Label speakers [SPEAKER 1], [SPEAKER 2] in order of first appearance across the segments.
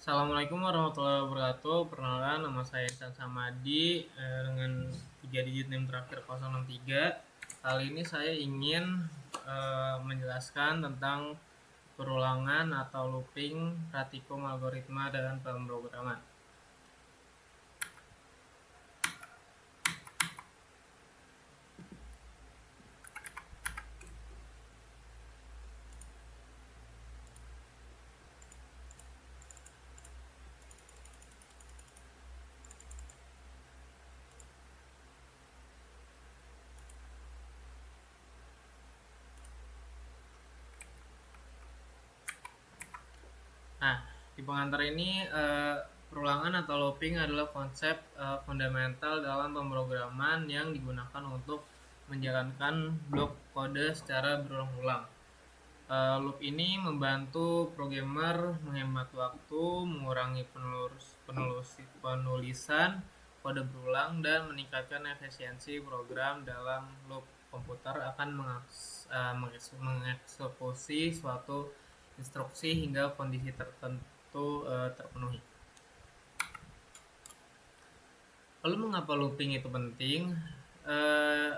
[SPEAKER 1] Assalamualaikum warahmatullahi wabarakatuh. Perkenalkan, nama saya Insan Samadi dengan 3 digit NIM terakhir 063. Kali ini saya ingin menjelaskan tentang perulangan atau looping pratikum algoritma dan pemrograman. Nah, di pengantar ini perulangan atau looping adalah konsep fundamental dalam pemrograman yang digunakan untuk menjalankan blok kode secara berulang-ulang. Loop ini membantu programmer menghemat waktu, mengurangi penulisan kode berulang, dan meningkatkan efisiensi program. Dalam loop, komputer akan mengeksekusi suatu instruksi hingga kondisi tertentu terpenuhi. Lalu mengapa looping itu penting? Uh,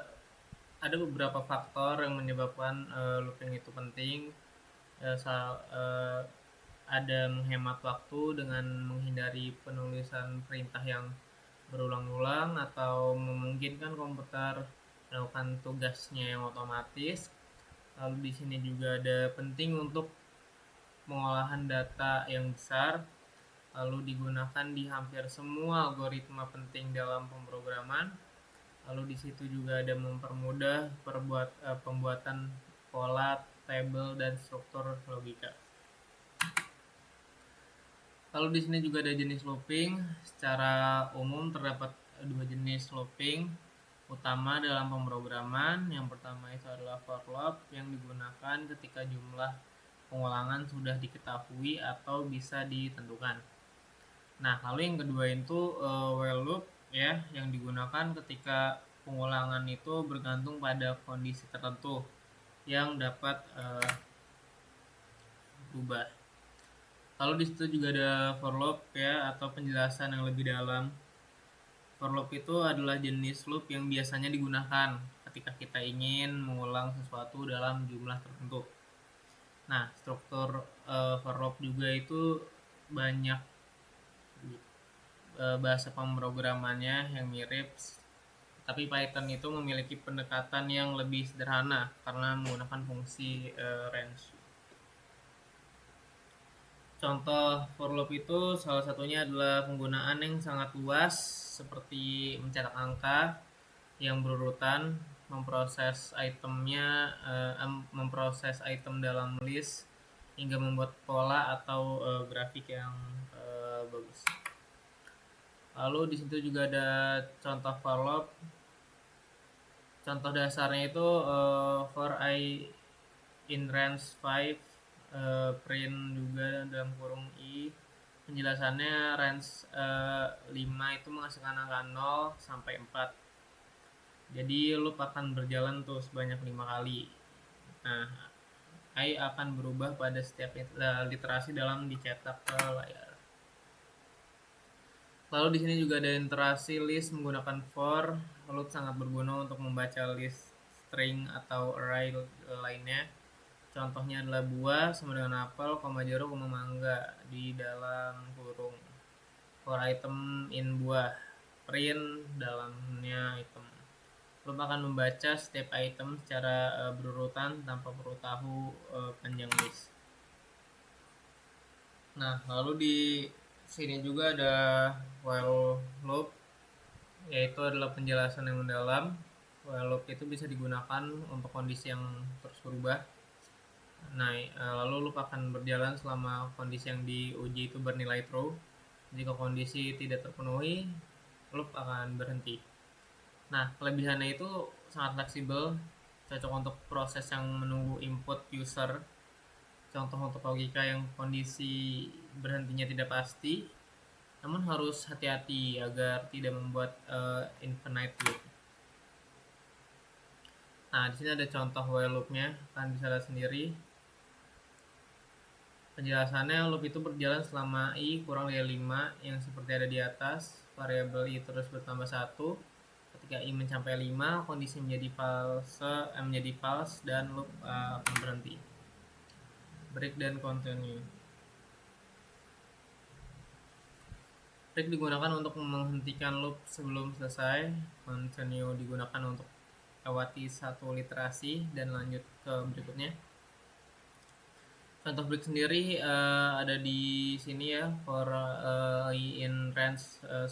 [SPEAKER 1] ada beberapa faktor yang menyebabkan looping itu penting. Ada menghemat waktu dengan menghindari penulisan perintah yang berulang-ulang atau memungkinkan komputer melakukan tugasnya yang otomatis. Lalu di sini juga ada penting untuk pengolahan data yang besar, lalu digunakan di hampir semua algoritma penting dalam pemrograman. Lalu di situ juga ada mempermudah pembuatan pola, tabel, dan struktur logika. Lalu di sini juga ada jenis looping. Secara umum terdapat dua jenis looping utama dalam pemrograman. Yang pertama itu adalah for loop yang digunakan ketika jumlah pengulangan sudah diketahui atau bisa ditentukan. Nah, lalu yang kedua itu while loop ya, yang digunakan ketika pengulangan itu bergantung pada kondisi tertentu yang dapat berubah. Lalu di situ juga ada for loop ya, atau penjelasan yang lebih dalam. For loop itu adalah jenis loop yang biasanya digunakan ketika kita ingin mengulang sesuatu dalam jumlah tertentu. Nah, struktur for loop juga itu banyak bahasa pemrogramannya yang mirip, tapi Python itu memiliki pendekatan yang lebih sederhana karena menggunakan fungsi range. Contoh for loop itu salah satunya adalah penggunaan yang sangat luas seperti mencetak angka yang berurutan, memproses item dalam list hingga membuat pola atau grafik yang bagus. Lalu di situ juga ada contoh for loop. Contoh dasarnya itu for I in range 5, print juga dalam kurung i. Penjelasannya range 5 itu menghasilkan angka 0 sampai 4. Jadi loop akan berjalan tuh sebanyak 5 kali. Nah, I akan berubah pada setiap literasi dalam dicetak ke layar. Lalu di sini juga ada iterasi list menggunakan for. Loop sangat berguna untuk membaca list string atau array lainnya. Contohnya adalah buah sama dengan apel, jeruk, mangga di dalam kurung. For item in buah, print dalamnya item. Loop akan membaca setiap item secara berurutan tanpa perlu tahu panjang list. Nah, lalu di sini juga ada while loop, yaitu adalah penjelasan yang mendalam. While loop itu bisa digunakan untuk kondisi yang terus berubah. Nah, lalu loop akan berjalan selama kondisi yang diuji itu bernilai true. Jika kondisi tidak terpenuhi, loop akan berhenti. Nah, kelebihannya itu sangat fleksibel, cocok untuk proses yang menunggu input user. Contoh untuk logika yang kondisi berhentinya tidak pasti, namun harus hati-hati agar tidak membuat infinite loop. Nah, di sini ada contoh while loopnya, kalian bisa lihat sendiri. Penjelasannya, loop itu berjalan selama I kurang dari 5 yang seperti ada di atas. Variabel I terus bertambah 1. Ketika I mencapai 5, kondisi menjadi false dan loop akan berhenti. Break dan continue. Break digunakan untuk menghentikan loop sebelum selesai. Continue digunakan untuk lewati satu literasi dan lanjut ke berikutnya. Contoh break sendiri ada di sini ya, for I in range 10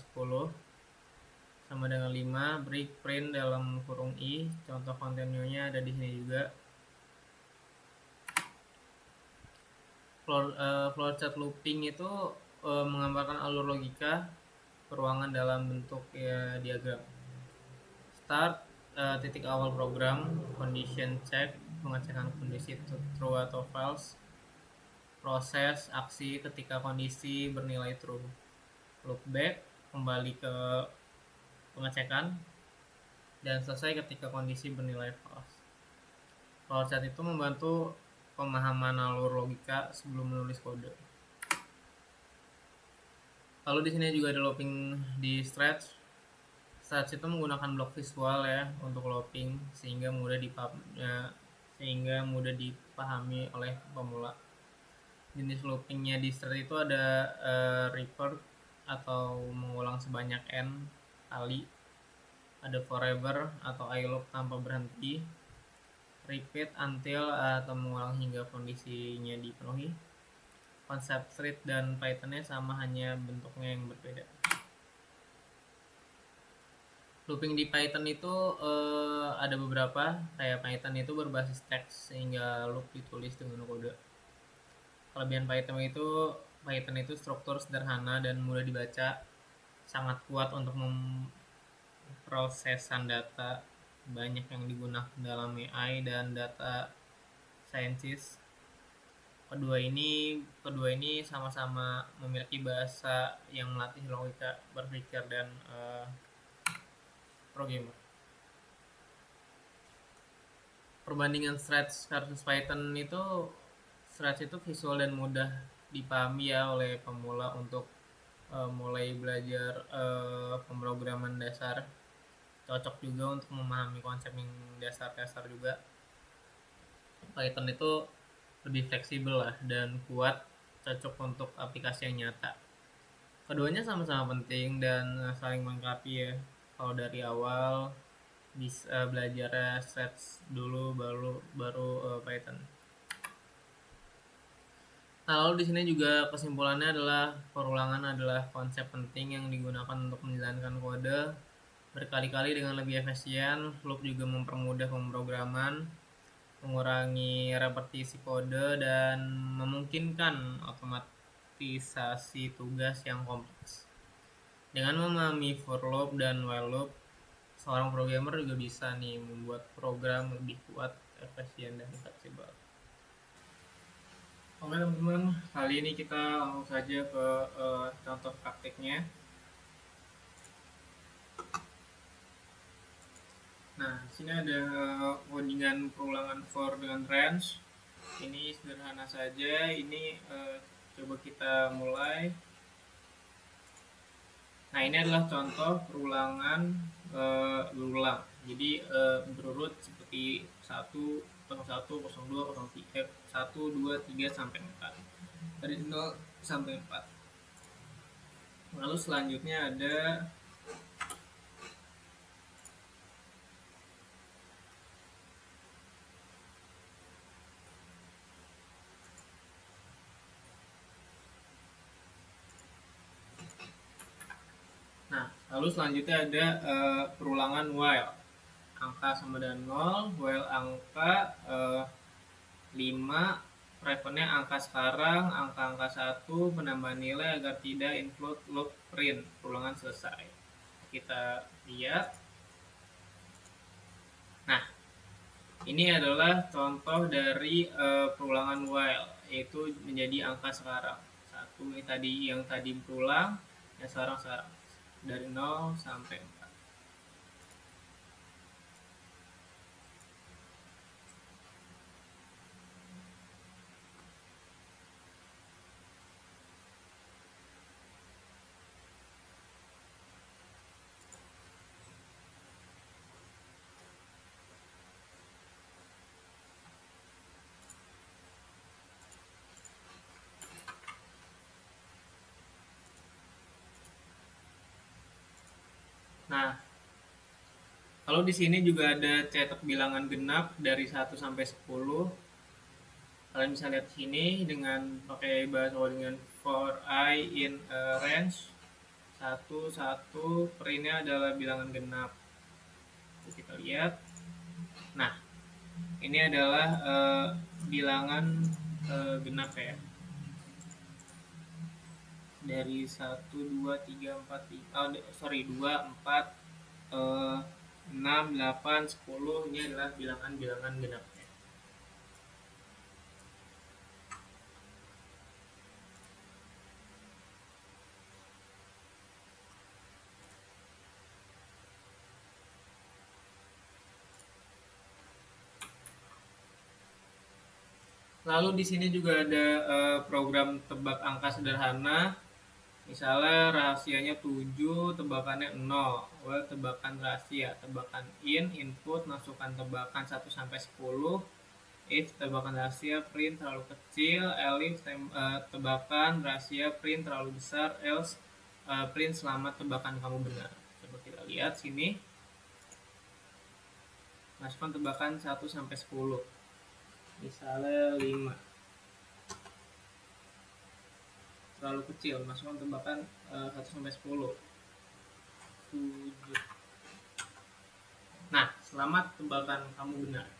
[SPEAKER 1] sama dengan 5, break print dalam kurung I. Contoh continue-nya ada di sini juga. Flowchart looping itu menggambarkan alur logika peruangan dalam bentuk diagram. Start, titik awal program, condition check, pengecekan kondisi true atau false, proses aksi ketika kondisi bernilai true, loop back, kembali ke pengecekan, dan selesai ketika kondisi bernilai false. Flowchart itu membantu pemahaman alur logika sebelum menulis kode. Lalu di sini juga ada looping di stretch. Stretch itu menggunakan blok visual ya untuk looping sehingga mudah dipahami oleh pemula. Jenis loopingnya di stretch itu ada revert atau mengulang sebanyak n kali, ada forever atau I loop tanpa berhenti, repeat until atau mengulang hingga kondisinya dipenuhi. Konsep Street dan Python-nya sama, hanya bentuknya yang berbeda. Looping di Python itu ada beberapa, kayak Python itu berbasis teks sehingga loop ditulis dengan kode. Kelebihan Python itu struktur sederhana dan mudah dibaca, sangat kuat untuk memprosesan data, banyak yang digunakan dalam AI dan data scientist. Kedua ini sama-sama memiliki bahasa yang melatih logika berpikir dan programmer. Perbandingan Stretch versus Python itu, Stretch itu visual dan mudah dipahami ya oleh pemula untuk mulai belajar pemrograman dasar. Cocok juga untuk memahami konsep yang dasar-dasar juga. Python itu lebih fleksibel lah dan kuat, cocok untuk aplikasi yang nyata. Keduanya sama-sama penting dan saling melengkapi ya. Kalau dari awal bisa belajar Stretch dulu, baru Python. Nah, lalu di sini juga kesimpulannya adalah perulangan adalah konsep penting yang digunakan untuk menjalankan kode berkali-kali dengan lebih efisien. Loop juga mempermudah pemrograman, mengurangi repetisi kode, dan memungkinkan otomatisasi tugas yang kompleks. Dengan memahami for loop dan while loop, seorang programmer juga bisa nih membuat program lebih kuat, efisien, dan fleksibel. Oke teman-teman, kali ini kita langsung saja ke contoh praktiknya. Nah, di sini ada codingan perulangan for dengan range. Ini sederhana saja. Ini coba kita mulai. Nah, ini adalah contoh perulangan berulang. Jadi berurut seperti 1, 01, 02, 03, 1, 2, 3 sampai 4. Dari 0 sampai 4. Lalu selanjutnya ada lalu selanjutnya ada perulangan while. Angka sama dengan 0, while angka 5, prefernya angka sekarang, angka 1, penambahan nilai agar tidak include loop print, perulangan selesai. Kita lihat. Nah, ini adalah contoh dari perulangan while, yaitu menjadi angka sekarang. 1 ini yang tadi berulang, yang sekarang dari 0 sampai 4. Nah, kalau di sini juga ada cetak bilangan genap dari 1 sampai 10. Kalian bisa lihat sini dengan pakai bahasa codingan for I in a range. Satu satu printnya adalah bilangan genap. Kita lihat. Nah, ini adalah bilangan genap ya. Dari 1 2 3 4 2 4 6 8 10 ini adalah bilangan-bilangan genap. Lalu di sini juga ada program tebak angka sederhana. Misalnya rahasianya 7, tebakannya 0. Well, tebakan rahasia, tebakan input, masukkan tebakan 1 sampai 10. If tebakan rahasia print terlalu kecil, elif tebakan rahasia print terlalu besar, else print selamat tebakan kamu benar. Coba kita lihat sini. Masukkan tebakan 1 sampai 10. Misalnya 5. Terlalu kecil, masukkan tebakan 1 sampai 10. 7. Nah, selamat tebakan kamu benar.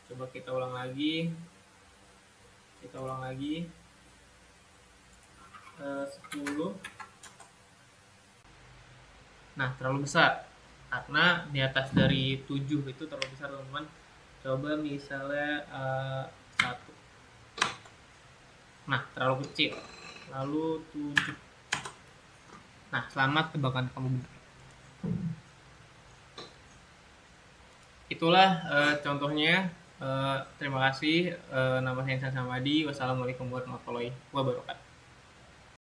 [SPEAKER 1] Coba kita ulang lagi. 10. Nah, terlalu besar. Karena di atas dari 7 itu terlalu besar, teman-teman. Coba misalnya 1. Nah, terlalu kecil. Lalu 7. Nah, selamat tebakan kamu benar. Itulah contohnya. Terima kasih. Nama saya Insan Samadi. Wassalamualaikum warahmatullahi wabarakatuh.